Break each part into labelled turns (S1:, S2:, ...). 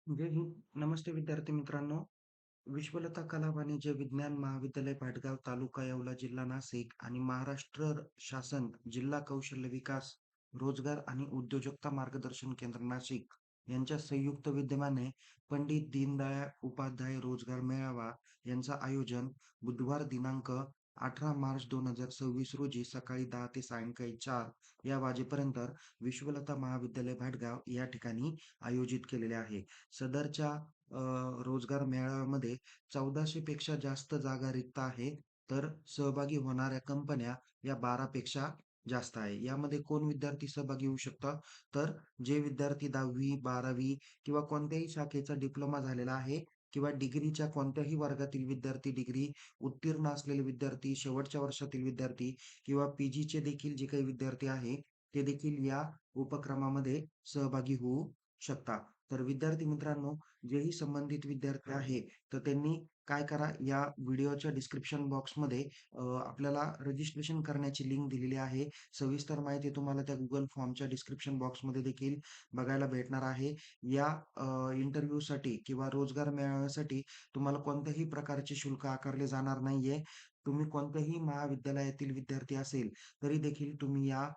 S1: जय हिंद. नमस्ते विद्यार्थी मित्रांनो. विश्वलता कला वाणिज्य विज्ञान महाविद्यालय भाटगाव, तालुका येवला, जिल्हा नाशिक आणि महाराष्ट्र शासन जिल्हा कौशल्य विकास, रोजगार आणि उद्योजकता मार्गदर्शन केंद्र नाशिक यांच्या संयुक्त विद्यमाने पंडित दीनदयाळ उपाध्याय रोजगार मेळावा यांचं आयोजन बुधवार दिनांक 18 मार्च 2026 रोजी सकाळी 10 ते सायंकाळी 4 या वाजेपर्यंत विश्वलता महाविद्यालय भाटगाव या ठिकाणी आयोजित केलेले आहे. सदरच्या रोजगार मेळाव्यामध्ये 1400 पेक्षा जास्त जागा रिक्त आहे. तर सहभागी होणाऱ्या कंपन्या या 12 पेक्षा जास्त आहे. यामध्ये कोण विद्यार्थी सहभागी होऊ शकतात? तर जे विद्यार्थी 10वी, 12वी किंवा कोणत्याही शाखेचा डिप्लोमा झालेला आहे किंवा डिग्रीच्या कोणत्याही वर्गातील विद्यार्थी, डिग्री उत्तीर्ण असलेले विद्यार्थी, शेवटच्या वर्षातील विद्यार्थी किंवा पीजीचे देखील जे काही विद्यार्थी आहे, ते देखील या उपक्रमामध्ये सहभागी होऊ शकतात. तर विद्यार्थी मित्रांनो, जेही संबंधित विद्यार्थी आहे, तर त्यांनी काय करा, या व्हिडिओच्या डिस्क्रिप्शन बॉक्समध्ये आपल्याला रजिस्ट्रेशन करण्याची लिंक दिलेली आहे. सविस्तर माहिती तुम्हाला त्या Google फॉर्मच्या डिस्क्रिप्शन बॉक्समध्ये देखील बघायला भेटणार आहे. या इंटरव्ह्यूसाठी किंवा रोजगार मेळाव्यासाठी तुम्हाला कोणत्याही प्रकारचे शुल्क आकारले जाणार नाहीये. तुम्ही कोणत्याही महाविद्यालयातील विद्यार्थी असेल, तरी देखील तुम्ही या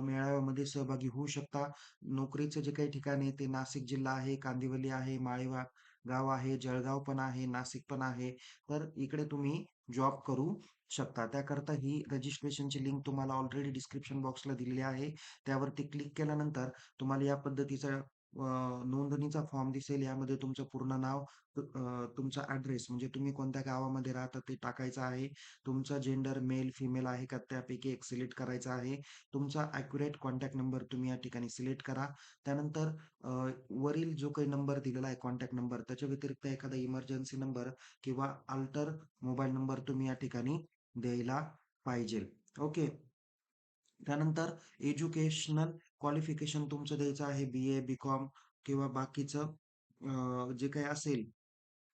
S1: मेळाव्यामध्ये सहभागी होऊ शकता. नोकरीचं जे काही ठिकाण आहे ते नाशिक जिल्हा आहे, कांदिवली आहे, माळेगाव गाव आहे, जळगाव पण आहे, नाशिक पण आहे. तर इकडे तुम्ही जॉब करू शकता. त्याकरता ही रजिस्ट्रेशनची लिंक तुम्हाला ऑलरेडी डिस्क्रिप्शन बॉक्सला दिलेली आहे. त्यावरती क्लिक केल्यानंतर तुम्हाला या पद्धतीचा नोंदणीचा फॉर्म दिसेल. यामध्ये तुमचं पूर्ण नाव, तुमचा ॲड्रेस म्हणजे तुम्ही कोणत्या गावामध्ये राहता ते टाकायचं आहे. तुमचा जेंडर मेल, फिमेल आहे का त्यापैकी एक सिलेक्ट करायचा आहे. तुमचा ॲक्युरेट कॉन्टॅक्ट नंबर तुम्ही या ठिकाणी सिलेक्ट करा. त्यानंतर वरील जो काही नंबर दिलेला आहे कॉन्टॅक्ट नंबर, त्याच्या व्यतिरिक्त एखादा इमर्जन्सी नंबर किंवा अल्टर मोबाईल नंबर तुम्ही या ठिकाणी द्यायला पाहिजे. ओके. त्यानंतर एज्युकेशनल क्वालिफिकेशन तुमचं द्यायचं आहे. बी-ए, बी-कॉम किंवा बाकीचं जे काही असेल,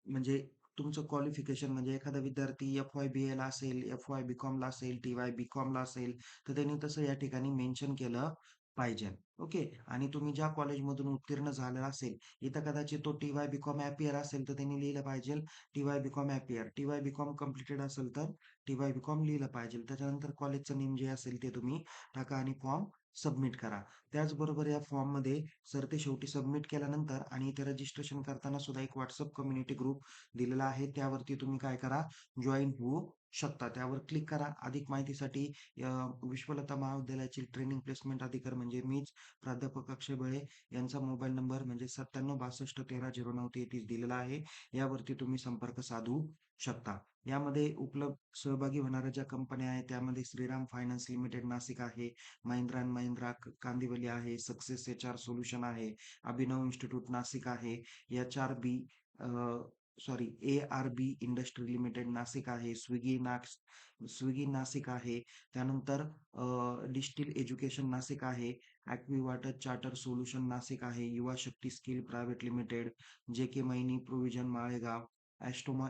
S1: म्हणजे तुमचं क्वालिफिकेशन, म्हणजे एखादा विद्यार्थी एफ-वाय बी-एला असेल, एफ-वाय बी-कॉमला असेल, टी-वाय बी-कॉमला असेल, तर त्यांनी तसं या ठिकाणी मेन्शन केलं पाहिजे. ओके. आणि तुम्ही ज्या कॉलेजमधून उत्तीर्ण झालेला असेल, इथं कदाचित तो टी-वाय बी-कॉम ॲपियर असेल, तर त्यांनी लिहिलं पाहिजे TY B.Com appear. TY B.Com completed असेल, तर टी-वाय बी-कॉम लिहिलं पाहिजे. त्याच्यानंतर कॉलेजचं नेम जे असेल ते तुम्ही टाका आणि फॉर्म सबमिट करा. त्याचबरोबर या फॉर्ममध्ये सरतेशेवटी सबमिट केल्यानंतर आणि इथे रजिस्ट्रेशन करताना सुद्धा एक WhatsApp कम्युनिटी ग्रुप दिलेला आहे. त्यावरती तुम्ही काय करा, जॉइन होऊ शकता. त्यावर क्लिक करा. अधिक माहितीसाठी विश्वलता महाविद्यालयाचे ट्रेनिंग प्लेसमेंट अधिकारी म्हणजे मीच, प्राध्यापक अक्षय बळे यांचा मोबाईल नंबर म्हणजे 9762130933 दिलेला आहे. यावरती तुम्ही संपर्क साधू शकता. यामध्ये उपलब्ध सहभागी होणाऱ्या ज्या कंपन्या आहेत, त्यामध्ये श्रीराम फायनान्स लिमिटेड नाशिक आहे, महिंद्रा अँड महिंद्रा कांदिवली आहे, सक्सेस एच-आर सोल्युशन आहे, अभिनव इन्स्टिट्यूट नाशिक आहे, H R B sorry A R B industry limited Nashik आहे, स्विगी नाशिक आहे. त्यानंतर डिस्टिल एज्युकेशन नाशिक आहे, Aqui water charter solution Nashik आहे, Yuva Shakti skill private limited, J K Maini provision Malegaon, Astoma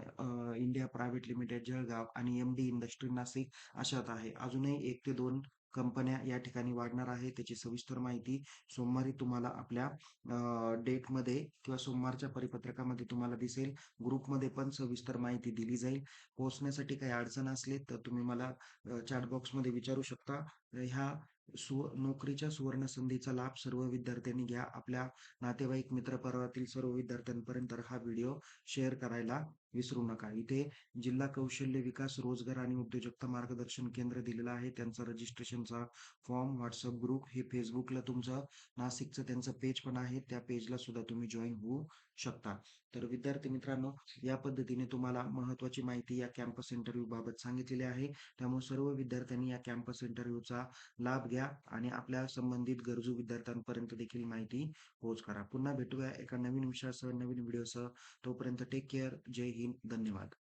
S1: India private limited Jalgaon आणि एम-डी इंडस्ट्री नाशिक अशात आहे. अजूनही 1 ते 2 कंपन्या या ठिकाणी वाढणार आहे. त्याची सविस्तर माहिती सोमवारी तुम्हाला आपल्या डेटमध्ये किंवा सोमवारच्या परिपत्रकामध्ये तुम्हाला दिसेल. ग्रुपमध्ये पण सविस्तर माहिती दिली जाईल. पोहोचण्यासाठी काही अडचण असली तर तुम्ही मला चॅट बॉक्समध्ये विचारू शकता. ह्या नोकरीच्या सुवर्ण संधीचा लाभ सर्व विद्यार्थ्यांनी घ्या. आपल्या नातेवाईक, मित्रपरिवारातील सर्व विद्यार्थ्यांपर्यंत हा व्हिडिओ शेअर करायला विसरू नका. इथे जिल्हा कौशल्य विकास, रोजगार आणि उद्योजकता मार्गदर्शन केंद्र दिलेलं आहे. त्यांचा रजिस्ट्रेशनचा फॉर्म, WhatsApp ग्रुप, हे Facebookला तुमचं नाशिकचं त्यांचं पेज पण आहे. त्या पेजला सुद्धा तुम्ही जॉइन होऊ शकता. तर विद्यार्थी मित्रांनो, या पद्धतीने तुम्हाला महत्त्वाची माहिती या कॅम्पस इंटरव्ह्यू बाबत सांगितलेली आहे. त्यामुळे सर्व विद्यार्थ्यांनी या कॅम्पस इंटरव्ह्यूचा लाभ घ्या आणि आपल्या संबंधित गरजू विद्यार्थ्यांपर्यंत देखील माहिती पोहोच करा. पुन्हा भेटूया एका नवीन विषयासह, नवीन व्हिडिओसह. तोपर्यंत टेक केअर. जय हिंद. धन्यवाद.